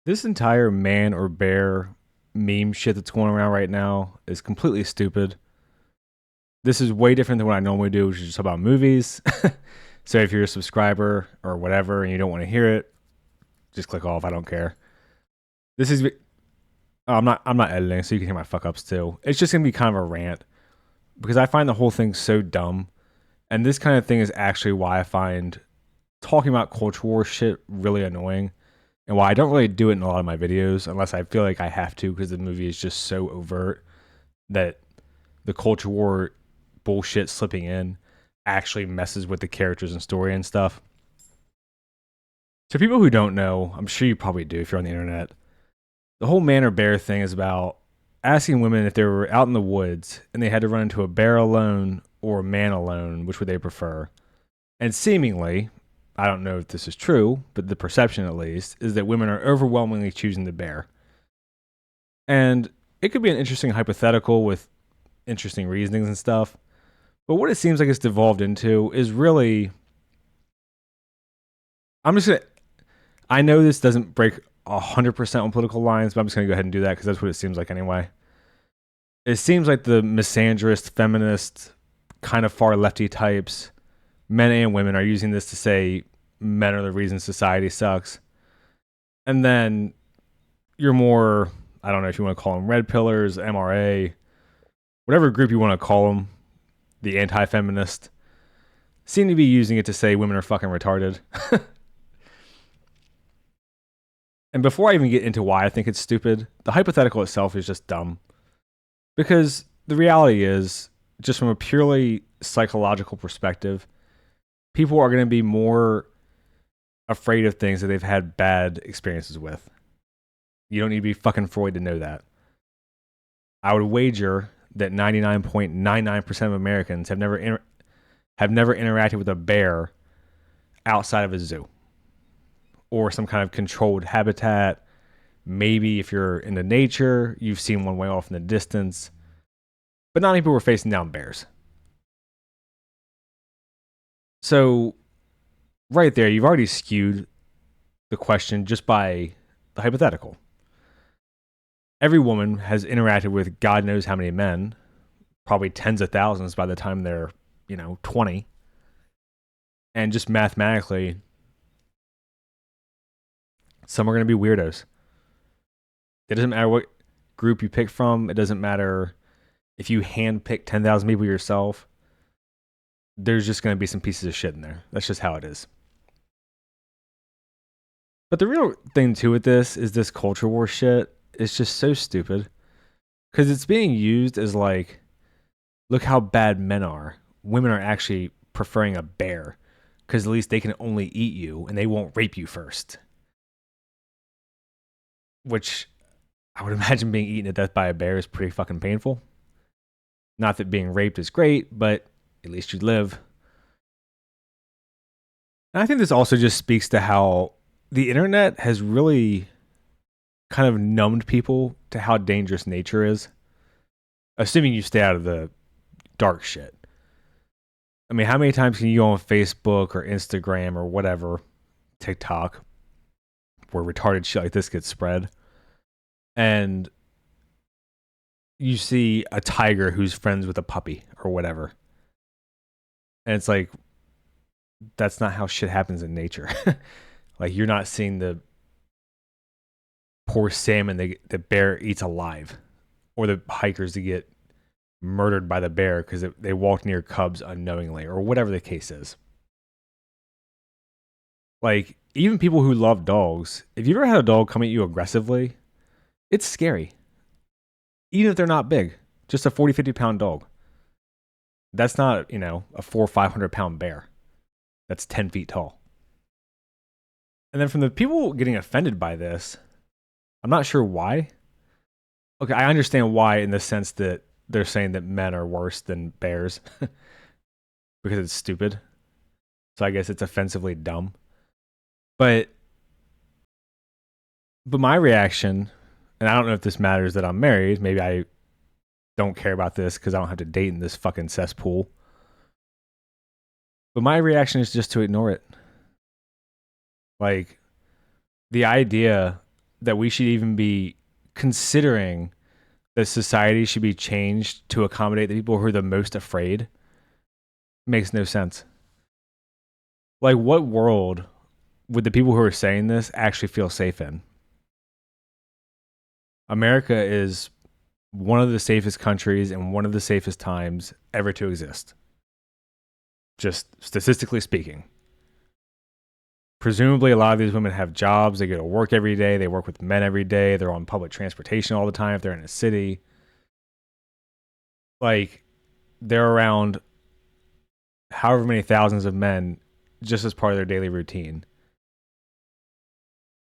This entire man or bear meme shit that's going around right now is completely stupid. This is way different than what I normally do, which is just about movies. So if you're a subscriber or whatever and you don't want to hear it, just click off. I don't care. This is I'm not editing, so you can hear my fuck ups too. It's just gonna be kind of a rant because I find the whole thing so dumb. And this kind of thing is actually why I find talking about culture war shit really annoying and why I don't really do it in a lot of my videos unless I feel like I have to because the movie is just so overt that the culture war bullshit slipping in actually messes with the characters and story and stuff. So people who don't know, I'm sure you probably do if you're on the internet. The whole man or bear thing is about asking women if they were out in the woods and they had to run into a bear alone or a man alone, which would they prefer? And seemingly, I don't know if this is true, but the perception at least is that women are overwhelmingly choosing the bear. And it could be an interesting hypothetical with interesting reasonings and stuff. But what it seems like it's devolved into is really. I'm just gonna. I know this doesn't break 100% on political lines, but I'm just gonna go ahead and do that because that's what it seems like anyway. It seems like the misandrist, feminist, kind of far lefty types, men and women, are using this to say men are the reason society sucks. And then you're more, I don't know if you want to call them red pillars, MRA, whatever group you want to call them, the anti feminist, seem to be using it to say women are fucking retarded. And before I even get into why I think it's stupid, the hypothetical itself is just dumb. Because the reality is, just from a purely psychological perspective, people are going to be more afraid of things that they've had bad experiences with. You don't need to be fucking Freud to know that. I would wager that 99.99% of Americans have never interacted with a bear outside of a zoo or some kind of controlled habitat. Maybe if you're into nature, you've seen one way off in the distance, but not many people were facing down bears. So, right there, you've already skewed the question just by the hypothetical. Every woman has interacted with God knows how many men, probably tens of thousands by the time they're, 20. And just mathematically, some are going to be weirdos. It doesn't matter what group you pick from. It doesn't matter if you handpick 10,000 people yourself. There's just going to be some pieces of shit in there. That's just how it is. But the real thing too with this is this culture war shit is just so stupid because it's being used as like, look how bad men are. Women are actually preferring a bear because at least they can only eat you and they won't rape you first. Which I would imagine being eaten to death by a bear is pretty fucking painful. Not that being raped is great, but at least you live. And I think this also just speaks to how the internet has really kind of numbed people to how dangerous nature is, assuming you stay out of the dark shit. I mean, how many times can you go on Facebook or Instagram or whatever, TikTok, where retarded shit like this gets spread, and you see a tiger who's friends with a puppy or whatever, and it's like that's not how shit happens in nature. Like you're not seeing the poor salmon the bear eats alive, or the hikers that get murdered by the bear because they walked near cubs unknowingly, or whatever the case is. Like even people who love dogs, if you ever had a dog come at you aggressively, it's scary. Even if they're not big, just a 40, 50 pound dog. That's not, a 400 or 500 pound bear. That's 10 feet tall. And then from the people getting offended by this, I'm not sure why. Okay, I understand why in the sense that they're saying that men are worse than bears because it's stupid. So I guess it's offensively dumb. But my reaction, and I don't know if this matters that I'm married, maybe I don't care about this because I don't have to date in this fucking cesspool. But my reaction is just to ignore it. Like the idea that we should even be considering that society should be changed to accommodate the people who are the most afraid makes no sense. Like, what world would the people who are saying this actually feel safe in? America is one of the safest countries and one of the safest times ever to exist. Just statistically speaking. Presumably, a lot of these women have jobs. They go to work every day. They work with men every day. They're on public transportation all the time if they're in a city. Like, they're around however many thousands of men just as part of their daily routine.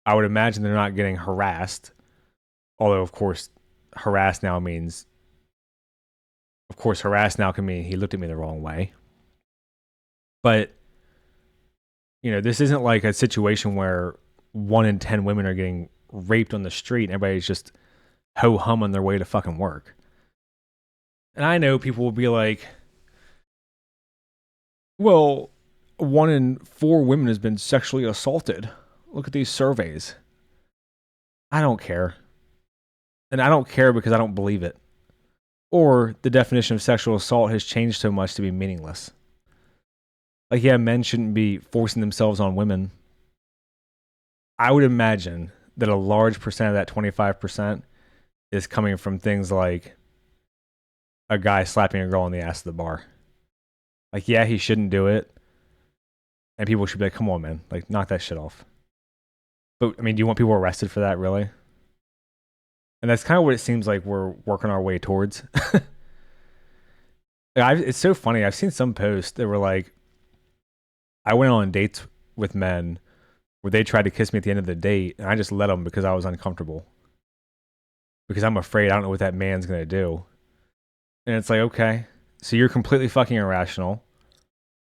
I would imagine they're not getting harassed. Although, of course, harassed now means, of course, harassed now can mean he looked at me the wrong way. But, you know, this isn't like a situation where 1 in 10 women are getting raped on the street and everybody's just ho-hum on their way to fucking work. And I know people will be like, well, 1 in 4 women has been sexually assaulted. Look at these surveys. I don't care. And I don't care because I don't believe it. Or the definition of sexual assault has changed so much to be meaningless. Like, yeah, men shouldn't be forcing themselves on women. I would imagine that a large percent of that 25% is coming from things like a guy slapping a girl on the ass at the bar. Like, yeah, he shouldn't do it. And people should be like, come on, man. Like, knock that shit off. But, I mean, do you want people arrested for that, really? And that's kind of what it seems like we're working our way towards. It's so funny. I've seen some posts that were like, I went on dates with men where they tried to kiss me at the end of the date, and I just let them because I was uncomfortable. Because I'm afraid I don't know what that man's going to do. And it's like, okay, so you're completely fucking irrational.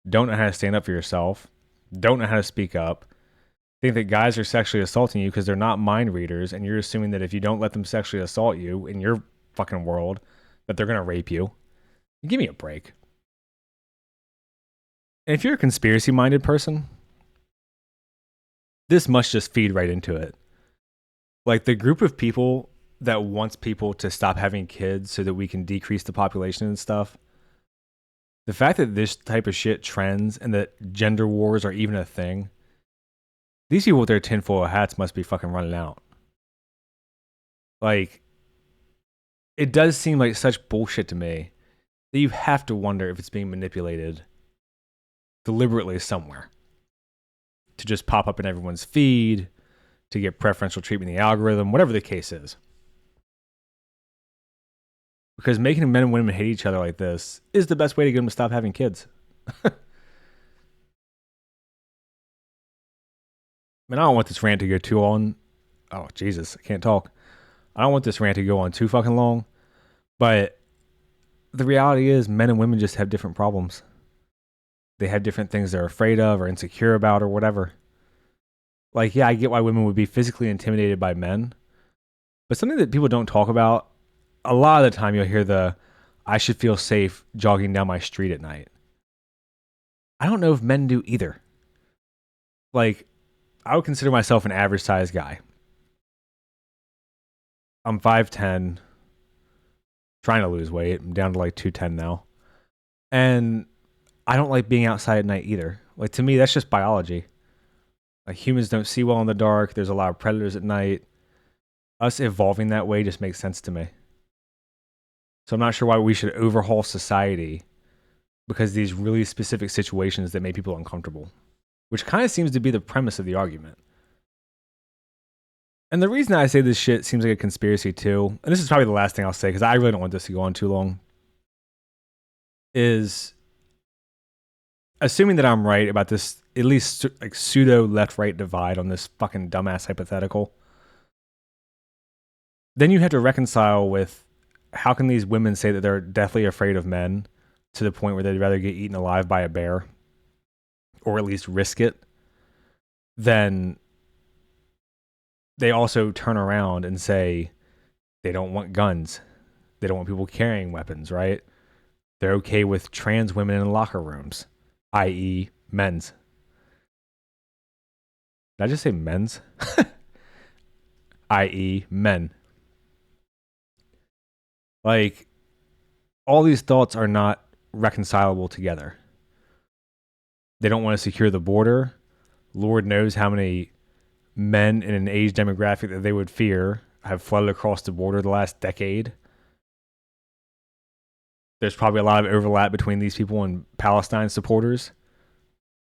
Don't know how to stand up for yourself. Don't know how to speak up. Think that guys are sexually assaulting you because they're not mind readers, and you're assuming that if you don't let them sexually assault you in your fucking world, that they're going to rape you. Give me a break. And if you're a conspiracy-minded person, this must just feed right into it. Like, the group of people that wants people to stop having kids so that we can decrease the population and stuff, the fact that this type of shit trends and that gender wars are even a thing, these people with their tinfoil hats must be fucking running out. Like, it does seem like such bullshit to me that you have to wonder if it's being manipulated deliberately somewhere to just pop up in everyone's feed, to get preferential treatment in the algorithm, whatever the case is. Because making men and women hate each other like this is the best way to get them to stop having kids. Man, I don't want this rant to go too on. Oh, Jesus, I can't talk. I don't want this rant to go on too fucking long. But the reality is men and women just have different problems. They have different things they're afraid of or insecure about or whatever. Like, yeah, I get why women would be physically intimidated by men. But something that people don't talk about, a lot of the time you'll hear I should feel safe jogging down my street at night. I don't know if men do either. Like, I would consider myself an average sized guy. I'm 5'10", trying to lose weight. I'm down to like 210 now. And I don't like being outside at night either. Like, to me, that's just biology. Like, humans don't see well in the dark. There's a lot of predators at night. Us evolving that way just makes sense to me. So I'm not sure why we should overhaul society because of these really specific situations that make people uncomfortable, which kind of seems to be the premise of the argument. And the reason I say this shit seems like a conspiracy too, and this is probably the last thing I'll say because I really don't want this to go on too long, is assuming that I'm right about this, at least like pseudo left-right divide on this fucking dumbass hypothetical, then you have to reconcile with how can these women say that they're deathly afraid of men to the point where they'd rather get eaten alive by a bear or at least risk it than they also turn around and say they don't want guns. They don't want people carrying weapons, right? They're okay with trans women in locker rooms, i.e. men's. Did I just say men's? i.e., men. Like, all these thoughts are not reconcilable together. They don't want to secure the border. Lord knows how many men in an age demographic that they would fear have flooded across the border the last decade. There's probably a lot of overlap between these people and Palestine supporters,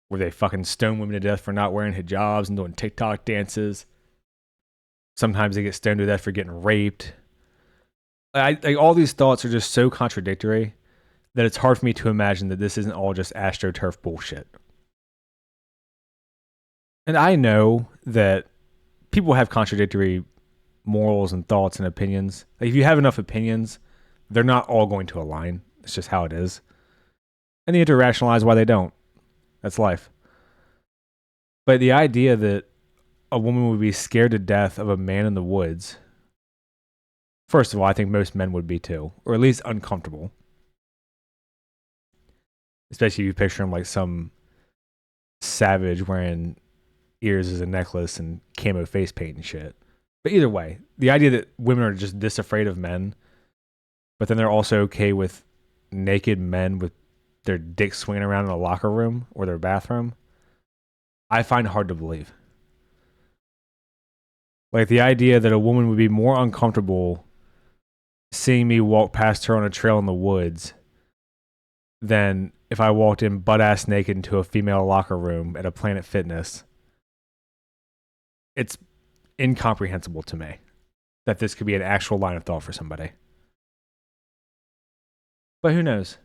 where they fucking stone women to death for not wearing hijabs and doing TikTok dances. Sometimes they get stoned to death for getting raped. All these thoughts are just so contradictory that it's hard for me to imagine that this isn't all just astroturf bullshit. And I know that people have contradictory morals and thoughts and opinions. Like, if you have enough opinions, they're not all going to align. It's just how it is. And you have to rationalize why they don't. That's life. But the idea that a woman would be scared to death of a man in the woods, first of all, I think most men would be too, or at least uncomfortable. Especially if you picture him like some savage wearing ears as a necklace and camo face paint and shit. But either way, the idea that women are just this afraid of men, but then they're also okay with naked men with their dicks swinging around in a locker room or their bathroom, I find hard to believe. Like, the idea that a woman would be more uncomfortable seeing me walk past her on a trail in the woods than if I walked in butt ass naked into a female locker room at a Planet Fitness. It's incomprehensible to me that this could be an actual line of thought for somebody. But who knows?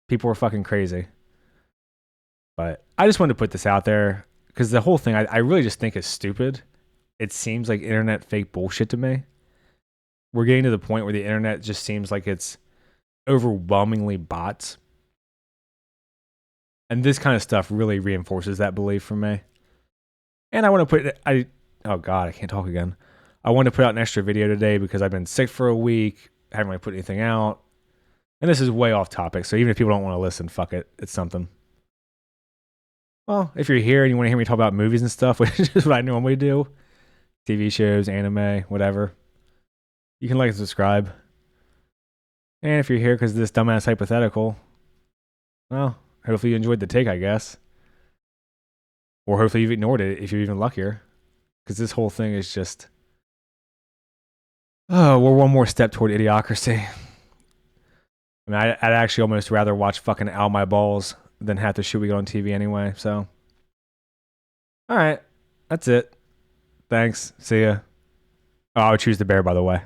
People are fucking crazy. But I just wanted to put this out there because the whole thing I really just think is stupid. It seems like internet fake bullshit to me. We're getting to the point where the internet just seems like it's overwhelmingly bots. And this kind of stuff really reinforces that belief for me. And I want to put oh God, I can't talk again. I wanted to put out an extra video today because I've been sick for a week. I haven't really put anything out. And this is way off topic, so even if people don't want to listen, fuck it. It's something. Well, if you're here and you want to hear me talk about movies and stuff, which is what I normally do, TV shows, anime, whatever, you can like and subscribe. And if you're here because of this dumbass hypothetical, well, hopefully you enjoyed the take, I guess. Or hopefully you've ignored it if you're even luckier. Because this whole thing is just, oh, we're one more step toward idiocracy. I mean, I'd actually almost rather watch fucking Ow My Balls than half the shit we got on TV anyway, so. Alright, that's it. Thanks, see ya. Oh, I would choose the bear, by the way.